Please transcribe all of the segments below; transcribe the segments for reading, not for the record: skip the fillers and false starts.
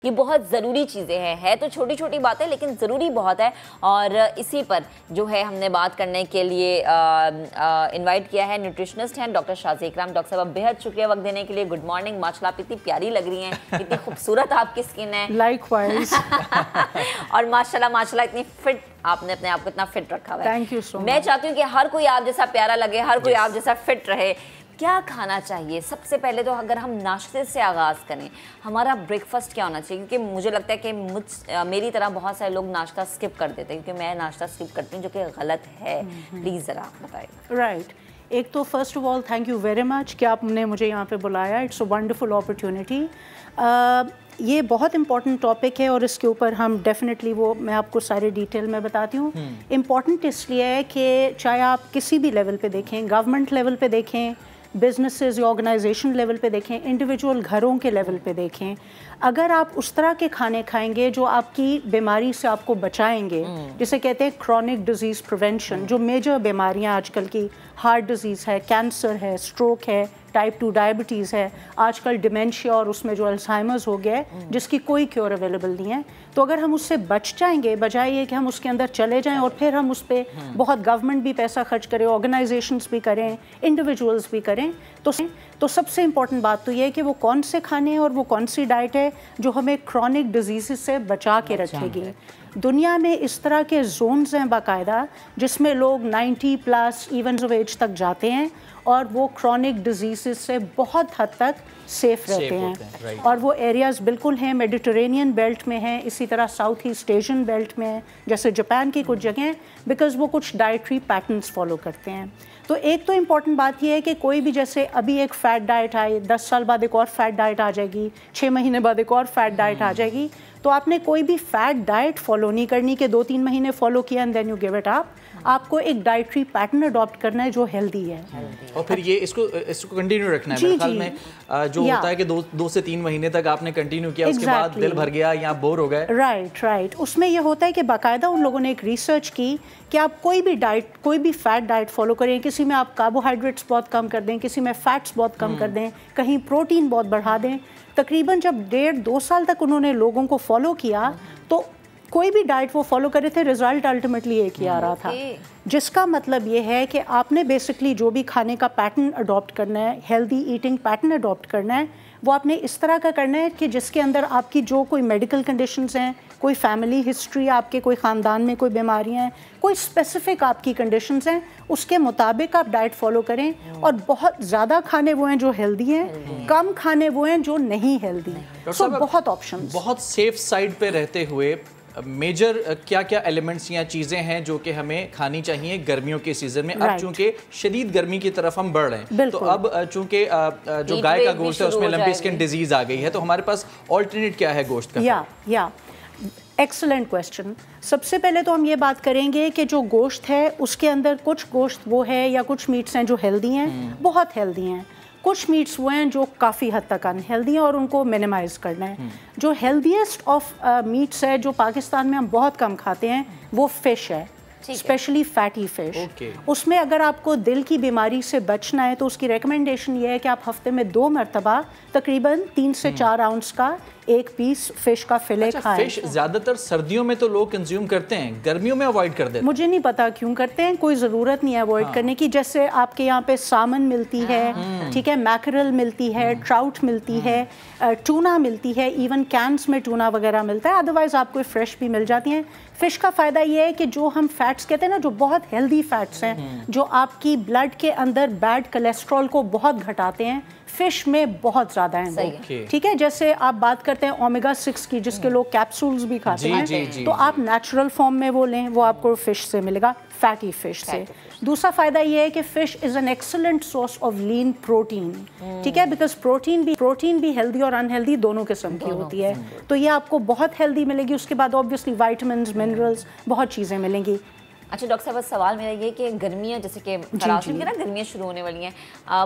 ये बहुत ज़रूरी चीज़ें हैं, है तो छोटी छोटी बातें लेकिन ज़रूरी बहुत है। और इसी पर जो है हमने बात करने के लिए इनवाइट किया है, न्यूट्रिशनिस्ट हैं डॉक्टर शाज़ी इकराम। डॉक्टर साहब बेहद शुक्रिया वक्त देने के लिए। Good morning. माशाल्लाह आप इतनी प्यारी लग रही हैं, इतनी खूबसूरत आपकी स्किन है। लाइकवाइज। और माशाल्लाह इतनी फिट, आपने अपने आप को इतना फिट रखा हुआ है। Thank you so much. मैं चाहती हूँ कि हर कोई आप जैसा प्यारा लगे, हर कोई आप जैसा फिट रहे। क्या खाना चाहिए? सबसे पहले तो अगर हम नाश्ते से आगाज़ करें, हमारा ब्रेकफास्ट क्या होना चाहिए? क्योंकि मुझे लगता है कि मेरी तरह बहुत सारे लोग नाश्ता स्किप कर देते हैं, क्योंकि मैं नाश्ता स्किप करती हूँ, जो कि गलत है। प्लीज़ ज़रा बताइए। राइट, एक तो first of all thank you very much कि आपने मुझे यहाँ पे बुलाया। It's a wonderful opportunity. ये बहुत इंपॉर्टेंट टॉपिक है और इसके ऊपर हम डेफिनेटली वो मैं आपको सारे डिटेल में बताती हूँ। इम्पॉर्टेंट इसलिए है कि चाहे आप किसी भी लेवल पे देखें, गवर्नमेंट लेवल पे देखें, बिजनेसेस या ऑर्गेनाइजेशन लेवल पे देखें, इंडिविजुअल घरों के लेवल पे देखें, अगर आप उस तरह के खाने खाएंगे जो आपकी बीमारी से आपको बचाएंगे, जिसे कहते हैं क्रॉनिक डिजीज़ प्रिवेंशन, जो मेजर बीमारियां आजकल की हार्ट डिजीज़ है, कैंसर है, स्ट्रोक है, टाइप 2 डायबिटीज़ है, आजकल डिमेंशिया और उसमें जो अल्जाइमर्स हो गया है जिसकी कोई क्योर अवेलेबल नहीं है, तो अगर हम उससे बच जाएंगे, बजाय ये कि हम उसके अंदर चले जाएं और फिर हम उस पर बहुत गवर्नमेंट भी पैसा खर्च करें, ऑर्गेनाइजेशंस भी करें, इंडिविजुअल्स भी करें, तो सबसे इम्पॉर्टेंट बात तो ये है कि वो कौन से खाने हैं और वो कौन सी डाइट है जो हमें क्रॉनिक डिजीज़ से बचा के रखेगी। दुनिया में इस तरह के जोन्स हैं बाकायदा जिसमें लोग 90+ इवन ऑफ एज तक जाते हैं और वो क्रॉनिक डिजीज़ से बहुत हद तक सेफ रहते हैं। और वो एरियाज़ बिल्कुल हैं, मेडिटरेनियन बेल्ट में हैं, इसी तरह साउथ ईस्ट एशियन बेल्ट में है, जैसे जापान की कुछ जगह, बिकॉज वो कुछ डाइटरी पैटर्न्स फॉलो करते हैं। तो एक तो इम्पॉर्टेंट बात यह है कि कोई भी, जैसे अभी एक फ़ैट डाइट आई, 10 साल बाद एक और फ़ैट डाइट आ जाएगी, 6 महीने बाद एक और फ़ैट डाइट आ जाएगी, तो आपने कोई भी फ़ैट डाइट फॉलो नहीं करनी कि 2-3 महीने फॉलो किया and then you give it up. आपको एक डाइटरी पैटर्न अडॉप्ट करना है जो हेल्दी है और फिर ये इसको कंटिन्यू रखना है। मेरे ख्याल में जो होता है कि 2 से 3 महीने तक आपने कंटिन्यू किया, उसके बाद दिल भर गया या बोर हो गए। राइट। उसमें ये होता है कि बाकायदा उन लोगों ने एक रिसर्च की कि आप कोई भी डाइट, कोई भी फैट डाइट फॉलो करें, किसी में आप कार्बोहाइड्रेट्स बहुत कम कर दें, किसी में फैट्स बहुत कम कर दें, कहीं प्रोटीन बहुत बढ़ा दें, तकरीबन जब 1.5-2 साल तक उन्होंने लोगों को फॉलो किया तो कोई भी डाइट वो फॉलो करे थे, रिजल्ट अल्टीमेटली एक ही आ रहा था। जिसका मतलब ये है कि आपने बेसिकली जो भी खाने का पैटर्न अडॉप्ट करना है, हेल्दी ईटिंग पैटर्न अडॉप्ट करना है, वो आपने इस तरह का करना है कि जिसके अंदर आपकी जो कोई मेडिकल कंडीशंस हैं, कोई फैमिली हिस्ट्री आपके, कोई ख़ानदान में कोई बीमारियां हैं, कोई स्पेसिफिक आपकी कंडीशंस हैं, उसके मुताबिक आप डाइट फॉलो करें। और बहुत ज़्यादा खाने वो हैं जो हेल्दी हैं, कम खाने वो हैं जो नहीं हेल्दी। सो बहुत ऑप्शन, बहुत सेफ साइड पे रहते हुए मेजर क्या क्या एलिमेंट्स या चीज़ें हैं जो कि हमें खानी चाहिए गर्मियों के सीज़न में? अब चूंकि शदीद गर्मी की तरफ हम बढ़ रहे हैं, तो अब चूंकि जो गाय का गोश्त है उसमें लंपी स्किन डिजीज़ आ गई है, तो हमारे पास ऑल्टरनेट क्या है गोश्त का? या एक्सलेंट क्वेश्चन। सबसे पहले तो हम ये बात करेंगे कि जो गोश्त है उसके अंदर कुछ गोश्त वो है या कुछ मीट्स हैं जो हेल्दी हैं, बहुत हेल्दी हैं, कुछ मीट्स वो हैं जो काफ़ी हद तक अनहेल्दी हैं और उनको मिनिमाइज़ करना है। जो हेल्दीएस्ट ऑफ मीट्स है जो पाकिस्तान में हम बहुत कम खाते हैं वो फ़िश है, स्पेशली फैटी फ़िश। उसमें अगर आपको दिल की बीमारी से बचना है तो उसकी रिकमेंडेशन ये है कि आप हफ्ते में 2 मरतबा तकरीबन 3 से 4 आउंस का एक पीस फिश का फिले खाएं। फिश ज्यादातर सर्दियों में तो लोग कंज्यूम करते हैं, गर्मियों में अवॉइड कर देते हैं। मुझे नहीं पता क्यों करते हैं, कोई ज़रूरत नहीं है अवॉइड करने की। जैसे आपके यहाँ पे सामन मिलती है, ठीक है, मैकरल मिलती है, ट्राउट मिलती है, टूना मिलती है, इवन कैंस में टूना वगैरह मिलता है, अदरवाइज़ आपको फ्रेश भी मिल जाती हैं। फ़िश का फ़ायदा ये है कि जो हम फैट्स कहते हैं ना, जो बहुत हेल्दी फैट्स हैं, जो आपकी ब्लड के अंदर बैड कोलेस्ट्रॉल को बहुत घटाते हैं, फ़िश में बहुत ज़्यादा हैं। ठीक है, जैसे आप बात करते हैं ओमेगा 6 की, जिसके लोग कैप्सूल्स भी खाते हैं, तो आप नेचुरल फॉर्म में वो लें, वो आपको फ़िश से मिलेगा, फैटी फ़िश से। दूसरा फ़ायदा ये है कि fish is an excellent source of lean protein, ठीक है, बिकॉज प्रोटीन भी हेल्दी और अनहेल्दी दोनों किस्म की होती है, तो ये आपको बहुत हेल्दी मिलेगी। उसके बाद ऑब्वियसली वाइटामिन्स, मिनरल्स, बहुत चीज़ें मिलेंगी। अच्छा डॉक्टर साहब, सवाल मेरा ये कि गर्मियाँ जैसे कि ना गर्मियाँ शुरू होने वाली हैं,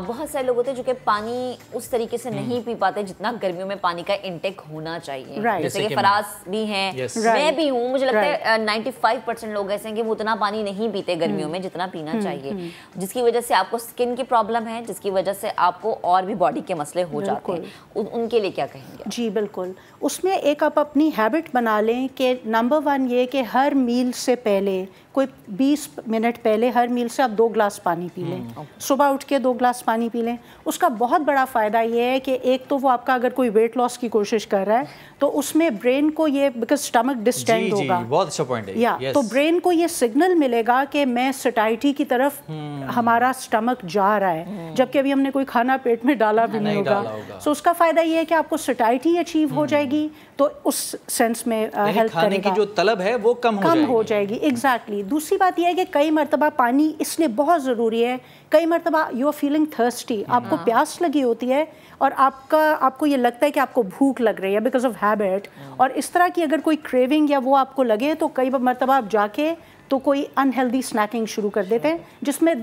बहुत सारे लोग होते हैं जो कि पानी उस तरीके से नहीं पी पाते जितना गर्मियों में पानी का इंटेक होना चाहिए। जैसे कि फराज भी हैं, मैं भी हूँ, मुझे लगता है 95% लोग ऐसे हैं कि वो उतना पानी नहीं पीते गर्मियों में जितना पीना चाहिए, जिसकी वजह से आपको स्किन की प्रॉब्लम है, जिसकी वजह से आपको और भी बॉडी के मसले हो जाते हैं। उनके लिए क्या कहेंगे? जी बिल्कुल, उसमें एक आप अपनी हैबिट बना लें कि नंबर 1 ये कि हर मील से पहले कोई 20 मिनट पहले हर मील से आप 2 ग्लास पानी पी लें। सुबह उठ के 2 ग्लास पानी पी लें। उसका बहुत बड़ा फ़ायदा ये है कि एक तो वो आपका अगर कोई वेट लॉस की कोशिश कर रहा है तो उसमें ब्रेन को ये, बिकॉज स्टमक डिस्टेंड होगा, बहुत अच्छा पॉइंट है या तो ब्रेन को ये सिग्नल मिलेगा कि मैं सटाइटी की तरफ हमारा स्टमक जा रहा है, जबकि अभी हमने कोई खाना पेट में डाला भी नहीं होगा। सो उसका फ़ायदा ये है कि आपको सटाइटी अचीव हो जाएगी, तो उस सेंस में हेल्प खाने करेगा। की जो तलब है वो कम हो जाएगी। एग्जैक्टली। दूसरी बात यह है कि कई मरतबा पानी इसलिए बहुत ज़रूरी है, कई मरतबा यू आर फीलिंग थर्स्टी, आपको प्यास लगी होती है और आपको ये लगता है कि आपको भूख लग रही है बिकॉज ऑफ हैबिट, और इस तरह की अगर कोई क्रेविंग या वो आपको लगे तो कई मरतबा आप जाके तो कोई अनहेल्दी स्नैकिंग शुरू कर देते हैं जिसमें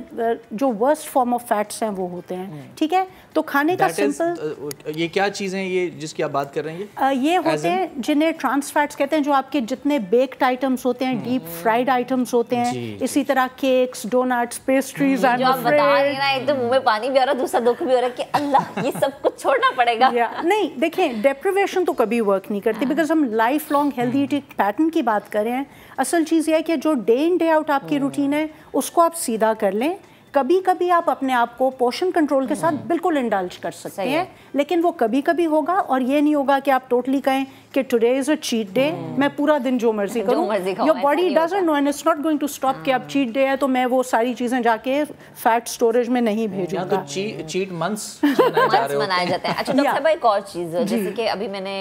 जो वर्स्ट फॉर्म ऑफ फैट्स हैं वो होते हैं। ठीक है, तो खाने का सिंपल ये क्या चीज़ें हैं ये जिसकी आप बात कर रहे हैं? ये होते हैं जिन्हें ट्रांस फैट्स कहते हैं, जो आपके जितने बेक्ड आइटम्स होते हैं, डीप फ्राइड आइटम्स होते हैं, इसी तरह केक्स, डोनट्स, पेस्ट्रीज। जो आप बता रही हैं ना, एकदम मुंह में पानी भी आ रहा है, दूसरा दुख भी हो रहा है कि अल्लाह ये सब कुछ छोड़ना पड़ेगा। नहीं देखें, डेप्रिवेशन तो कभी वर्क नहीं करती, बिकॉज हम life long healthy eating pattern की बात कर रहे हैं। असल चीज़ यह है कि जो डे इन डे आउट आपकी रूटीन है उसको आप सीधा कर लें। कभी कभी आप अपने आप को पोर्शन कंट्रोल के साथ बिल्कुल इंडल्ज कर सकते हैं, लेकिन वो कभी कभी होगा, और ये नहीं होगा कि आप टोटली कहें कि today is a cheat day, मैं पूरा दिन जो मर्जी करूं। Your body doesn't know and it's not going to stop कि अब चीट डे है तो मैं वो सारी चीजें जाके फैट स्टोरेज में नहीं भेजूंगा। तो चीट मंथ्स मनाए जाते हैं। अच्छा डॉक्टर साहब, एक और चीज़ जैसे कि अभी मैंने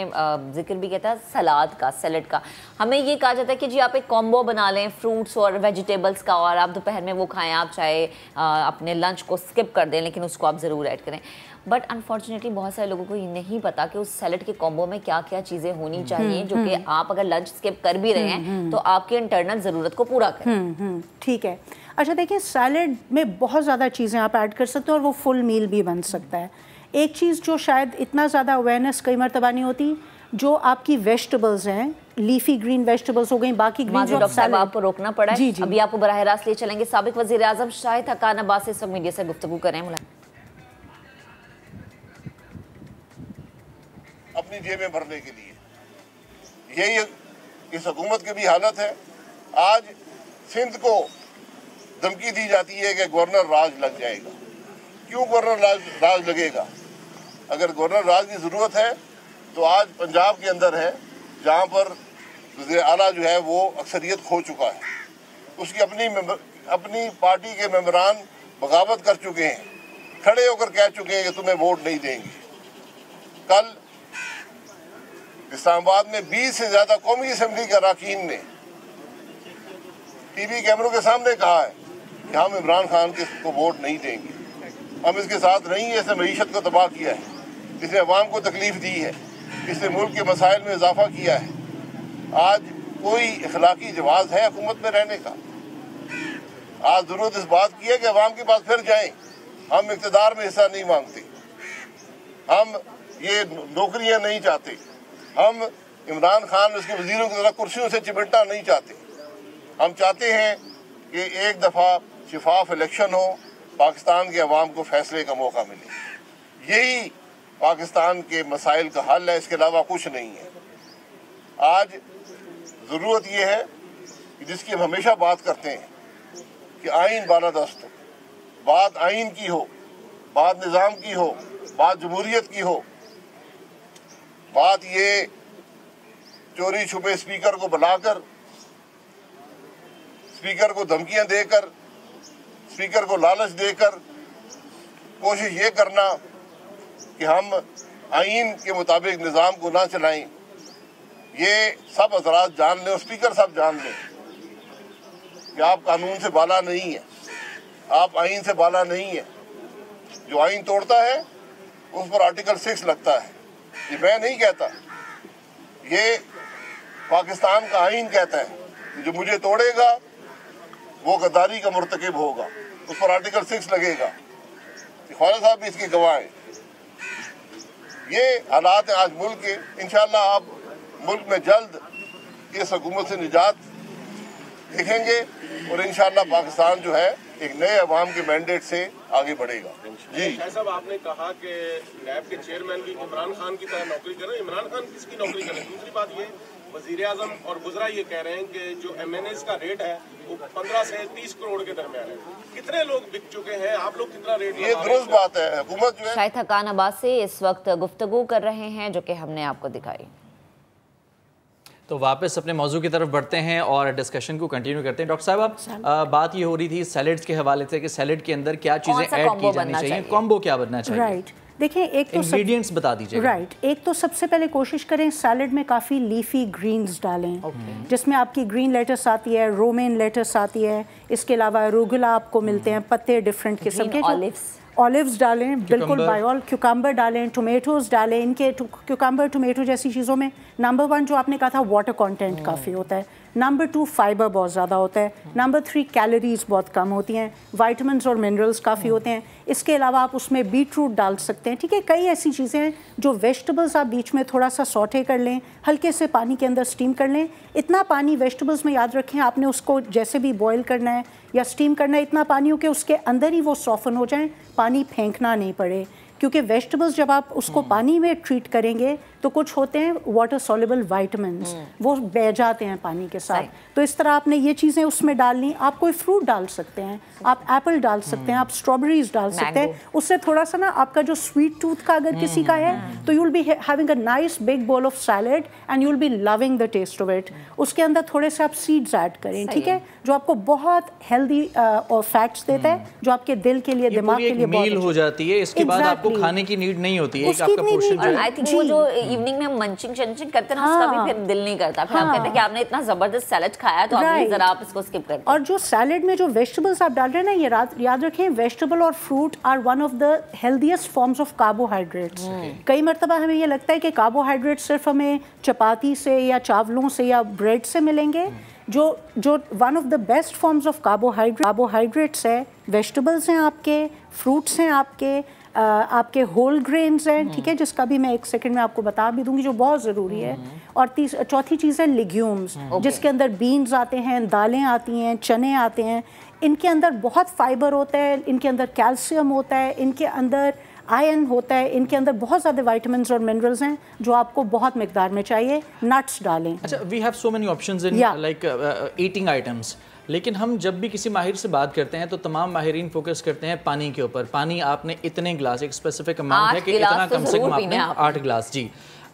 जिक्र भी किया था सलाद का, सैलेड का, हमें ये कहा जाता है कि जी आप एक कॉम्बो बना लें फ्रूट्स और वेजिटेबल्स का, और आप दोपहर में वो खाएं, आप चाहे अपने लंच को स्किप कर दें लेकिन उसको आप ज़रूर ऐड करें। बट अनफॉर्चुनेटली बहुत सारे लोगों को ये नहीं पता कि उस सैलेड के कॉम्बो में क्या क्या चीज़ें होनी चाहिए, जो कि आप अगर लंच स्किप कर भी रहे हैं तो आपकी इंटरनल ज़रूरत को पूरा करें। ठीक है। अच्छा देखिए, सैलेड में बहुत ज़्यादा चीज़ें आप ऐड कर सकते हो और वो फुल मील भी बन सकता है। एक चीज़ जो शायद इतना ज़्यादा अवेयरनेस कई मरतबा नहीं होती, जो आपकी वेजिटेबल्स हैं, लीफी ग्रीन वेजिटेबल्स हो गई, बाकी ग्रीन जो सैलेड आपको रोकना पड़ा है। जी। अभी आपको बराह रास्त ले चलेंगे साबिक वज़ीर आज़म शाहिद हक़ान अब्बासी से मीडिया से गुफ्तगू करें। अपनी जेबें भरने के लिए यही इस हुकूमत की भी हालत है। आज सिंध को धमकी दी जाती है कि गवर्नर राज लग जाएगा। क्यों गवर्नर राज लगेगा? अगर गवर्नर राज की ज़रूरत है तो आज पंजाब के अंदर है, जहाँ पर वज़ीर आला जो है वो अक्सरियत खो चुका है। उसकी अपनी पार्टी के मेंबरान बगावत कर चुके हैं, खड़े होकर कह चुके हैं कि तुम्हें वोट नहीं देंगे। कल इस्लामाबाद में 20 से ज़्यादा कौमी असम्बली के अरकान ने टीवी कैमरों के सामने कहा है कि हम इमरान खान को वोट नहीं देंगे, हम इसके साथ नहीं है। इसने मईशत को तबाह किया है, इसने अवाम को तकलीफ दी है, इसने मुल्क के मसाइल में इजाफा किया है। आज कोई इखलाकी जवाब है हुकूमत में रहने का? आज ज़रूरत इस बात की है कि अवाम के पास फिर जाएं। हम इक़्तिदार में हिस्सा नहीं मांगते, हम ये नौकरियां नहीं चाहते, हम इमरान खान उसके वजीरों की तरह कुर्सियों से चिमटना नहीं चाहते। हम चाहते हैं कि एक दफ़ा शिफाफ इलेक्शन हो, पाकिस्तान के अवाम को फैसले का मौका मिले। यही पाकिस्तान के मसाइल का हल है, इसके अलावा कुछ नहीं है। आज ज़रूरत यह है कि जिसकी हम हमेशा बात करते हैं कि आइन बालादस्त हो, बात आइन की हो, बात निज़ाम की हो, बात जमहूरियत की हो, बात ये चोरी छुपे स्पीकर को बुलाकर, स्पीकर को धमकियां देकर, स्पीकर को लालच देकर कोशिश ये करना कि हम आइन के मुताबिक निज़ाम को ना चलाएं। ये सब हज़रात जान लें और स्पीकर साहब जान लें कि आप कानून से बाला नहीं है, आप आइन से बाला नहीं है। जो आइन तोड़ता है उस पर आर्टिकल 6 लगता है। ये मैं नहीं कहता, ये पाकिस्तान का आइन कहता है। जो मुझे तोड़ेगा वो गद्दारी का मुर्तकिब होगा, उस पर आर्टिकल 6 लगेगा। ख्वाजा साहब भी इसकी गवाह हैं। ये हालात है आज मुल्क के। इंशाअल्लाह आप मुल्क में जल्द इस हुकूमत से निजात देखेंगे और इंशाअल्लाह पाकिस्तान जो है एक नए अवाम के मैंडेट से आगे बढ़ेगा। जी साहब, आपने कहा कि नैब के चेयरमैन भी इमरान खान की तरह नौकरी करें। इमरान खान किसकी नौकरी करें? दूसरी बात ये, वजीर आजम और वज़रा ये कह रहे हैं कि जो MNAs का रेट है वो 15 से 30 करोड़ के दरमियान है। कितने लोग बिक चुके हैं? आप लोग कितना रेट? ये दुरुस्त बात है। हुकूमत जो है शाहिद हक्कान अब्बास से इस वक्त गुफ्तगू कर रहे हैं, जो कि हमने आपको दिखाई। तो वापस अपने मौजू की तरफ बढ़ते हैं और डिस्कशन को कंटिन्यू करते हैं। डॉक्टर साहब, बात ये हो रही थी सैलेड्स के हवाले से कि सैलेड के अंदर क्या चीज़ें ऐड की जानी चाहिए, कॉम्बो क्या बनना चाहिए? राइट, देखिए एक तो इंग्रेडिएंट्स बता दीजिए। राइट, एक तो सबसे पहले कोशिश करें सैलेड में काफ़ी लीफी ग्रीन्स डालें, जिसमें आपकी ग्रीन लेटस आती है, रोमेन लेटस आती है, इसके अलावा रूगुला आपको मिलते हैं, पत्ते डिफरेंट किस्म के, ऑलिव्स डालें बिल्कुल बायोल, क्यूकम्बर डालें, टोमेटोज़ डालें। इनके क्यूकम्बर टोमेटो जैसी चीज़ों में नंबर 1 जो आपने कहा था वाटर कंटेंट काफ़ी होता है, नंबर 2 फाइबर बहुत ज़्यादा होता है, नंबर 3 कैलोरीज बहुत कम होती हैं, वाइटामिन्स और मिनरल्स काफ़ी होते हैं। इसके अलावा आप उसमें बीटरूट डाल सकते हैं। ठीक है, कई ऐसी चीज़ें हैं जो वेजिटेबल्स आप बीच में थोड़ा सा सौटे कर लें, हल्के से पानी के अंदर स्टीम कर लें। इतना पानी वेजिटेबल्स में याद रखें, आपने उसको जैसे भी बॉयल करना है या स्टीम करना है, इतना पानी हो कि उसके अंदर ही वो सॉफन हो जाए, पानी फेंकना नहीं पड़े। क्योंकि वेजिटेबल्स जब आप उसको पानी में ट्रीट करेंगे तो कुछ होते हैं वाटर सॉल्युबल वाइटामिन्स, वो बह जाते हैं पानी के साथ। तो इस तरह आपने ये चीज़ें उसमें डालनी। आप कोई फ्रूट डाल सकते हैं, आप एप्पल डाल सकते हैं, आप स्ट्रॉबेरीज डाल सकते हैं। उससे थोड़ा सा ना आपका जो स्वीट टूथ का अगर किसी का है तो you will be having a nice big bowl of salad and you will be loving the taste of it. उसके अंदर थोड़े से आप सीड्स ऐड करें, ठीक है, जो आपको बहुत हेल्दी और फैट्स देता है, जो आपके दिल के लिए, दिमाग के लिए मील हो जाती है। इसके बाद आपको खाने की नीड नहीं होती है, एक आपका पोर्शन जो आई थिंक वो जो इवनिंग में मंचिंग शंचिंग करते हैं ना, उसका भी फिर दिल नहीं करता। फिर आप कहते हैं कि आपने इतना जबरदस्त सैलेड खाया तो आप जरा आप इसको स्किप करते हैं। और जो सैलेड में जो वेजिटेबल्स आप डाल रहे हैं ना, ये याद रखें, वेजिटेबल और fruit are one of the healthiest forms of carbohydrates. कई मरतबा हमें ये लगता है कि कार्बोहाइड्रेट सिर्फ हमें चपाती से या चावलों से या ब्रेड से मिलेंगे। जो one of the best forms of carbohydrates है, वेजिटेबल्स हैं आपके, फ्रूट्स हैं आपके होल ग्रेन्स हैं, ठीक है, जिसका भी मैं एक सेकंड में आपको बता भी दूंगी, जो बहुत ज़रूरी है। और चौथी चीज़ है लिग्यूम्स, जिसके अंदर बीन्स आते हैं, दालें आती हैं, चने आते हैं। इनके अंदर बहुत फाइबर होता है, इनके अंदर कैल्शियम होता है, इनके अंदर आयरन होता है, इनके अंदर बहुत ज़्यादा विटामिन्स और मिनरल्स हैं जो आपको बहुत मिकदार में चाहिए। नट्स डालें। अच्छा, we have so many options in like eating items, लेकिन हम जब भी किसी माहिर से बात करते हैं तो तमाम माहिरीन फोकस करते हैं पानी के ऊपर। पानी आपने इतने गिलास, एक स्पेसिफिक अमाउंट है कि इतना कम से कम आपने 8 गिलास। जी,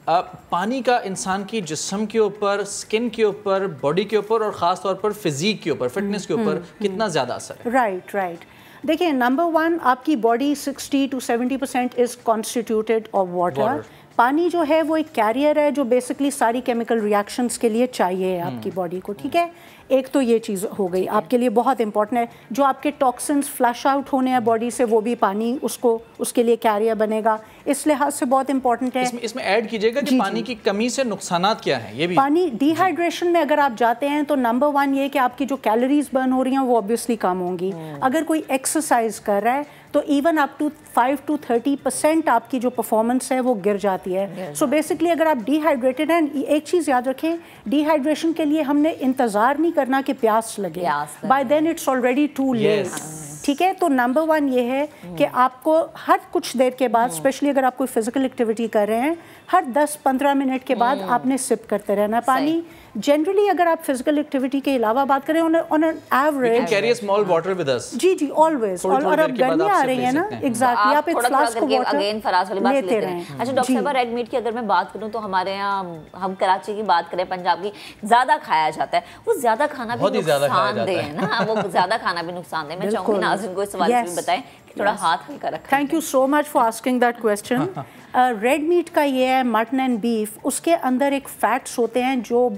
पानी का इंसान की जिस्म के ऊपर, स्किन के ऊपर, बॉडी के ऊपर और ख़ास तौर पर फिजिक के ऊपर, फिटनेस के ऊपर कितना ज़्यादा असर है? राइट। देखिए, नंबर 1 आपकी body 60 to 70% is constituted of water. पानी जो है वो एक कैरियर है जो बेसिकली सारी केमिकल रिएक्शंस के लिए चाहिए आपकी बॉडी को, ठीक है। एक तो ये चीज़ हो गई आपके लिए बहुत इंपॉर्टेंट है। जो आपके टॉक्सिन्स फ्लश आउट होने हैं बॉडी से, वो भी पानी उसके लिए कैरियर बनेगा, इस लिहाज से बहुत इंपॉर्टेंट है। इसमें ऐड कीजिएगा कि पानी की कमी से नुकसानात क्या हैं, ये भी। पानी डिहाइड्रेशन में अगर आप जाते हैं तो नंबर 1 ये कि आपकी जो कैलोरीज बर्न हो रही हैं वो ऑब्वियसली कम होंगी। अगर कोई एक्सरसाइज कर रहा है तो इवन अप टू 5 to 30% आपकी जो परफॉर्मेंस है वो गिर जाती है। सो बेसिकली अगर आप डिहाइड्रेटेड हैं, एक चीज़ याद रखें, डिहाइड्रेशन के लिए हमने इंतज़ार नहीं करना कि प्यास लगे, by then it's already too late, ठीक है। तो नंबर 1 ये है कि आपको हर कुछ देर के बाद, स्पेशली अगर आप कोई फिजिकल एक्टिविटी कर रहे हैं, हर 10-15 मिनट के बाद आपने सिप करते रहना पानी। जनरली अगर आप फिजिकल एक्टिविटी के अलावा बात करें on an average, carry a small water with us. जी ऑलवेज। और अब गर्मियां आ रही है ना, एग्जैक्टली, आप एक फ्लास्क को वाटर लेते रहें। अच्छा डॉक्टर साहब, रेड मीट की अगर मैं बात करूं तो हमारे यहाँ, हम कराची की बात करें, पंजाब की, ज़्यादा खाया जाता है। वो ज़्यादा खाना भी नुकसानदेह है ना, वो ज़्यादा खाना भी नुकसानदेह। मैं चाहूँगी नाज़रीन को इस सवाल में बताएं कि थोड़ा हाथ हल्का रखें। Thank you so much for asking that question. Red meat का ये है, मटन एंड बीफ, उसके अंदर एक फैट्स होते हैं जो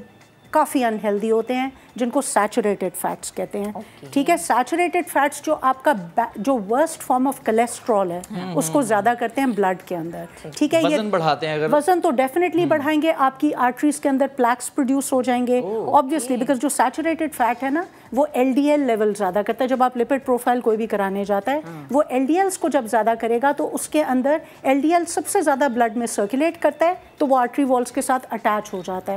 काफ़ी अनहेल्दी होते हैं, जिनको सैचुरेटेड फैट्स कहते हैं, ठीक है। सैचुरेटेड फैट्स जो आपका जो वर्स्ट फॉर्म ऑफ कोलेस्ट्रॉल है उसको ज़्यादा करते हैं ब्लड के अंदर, ठीक है। वजन बढ़ाते हैं, अगर वजन तो डेफिनेटली बढ़ाएंगे, आपकी आर्टरीज के अंदर प्लैक्स प्रोड्यूस हो जाएंगे ऑब्वियसली, बिकॉज जो सैचुरेटेड फैट है ना वो LDL लेवल ज़्यादा करता है। जब आप लिपिड प्रोफाइल कोई भी कराने जाता है, वो LDLs को जब ज़्यादा करेगा तो उसके अंदर LDL सबसे ज़्यादा ब्लड में सर्कुलेट करता है, तो वो आर्टरी वॉल्स के साथ अटैच हो जाता है।